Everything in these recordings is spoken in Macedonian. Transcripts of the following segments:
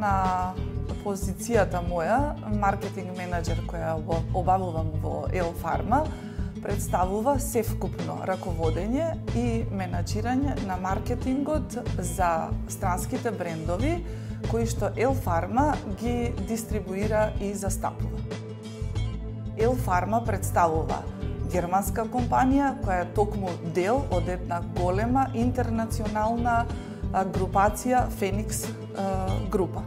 на позицијата моја, маркетинг менеджер која обавувам во Елфарма, представува севкупно раководење и менеджирање на маркетингот за странските брендови кои што Елфарма ги дистрибуира и застапува. Елфарма представува германска компанија која е токму дел од една голема интернационална групација Феникс група.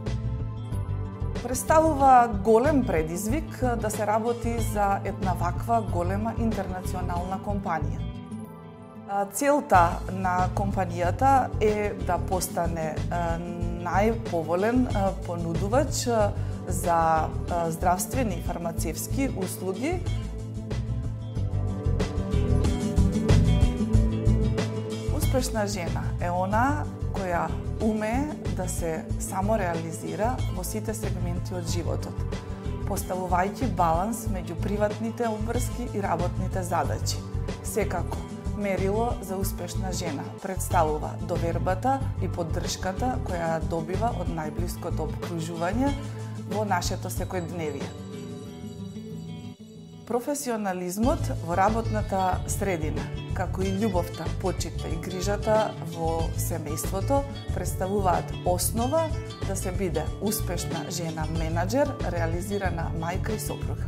Представува голем предизвик да се работи за една ваква голема интернационална компанија. Целта на компанијата е да постане најповолен понудувач за здравствени и фармацевски услуги. Успешна жена е она која умее да се самореализира во сите сегменти од животот, поставувајќи баланс меѓу приватните обврски и работните задачи. Секако, мерило за успешна жена представува довербата и поддршката која добива од најблиското обкружување во нашето секојдневие. Професионализмот во работната средина, како и љубовта, почитта и грижата во семејството представуваат основа да се биде успешна жена менаџер, реализирана мајка и сопруга.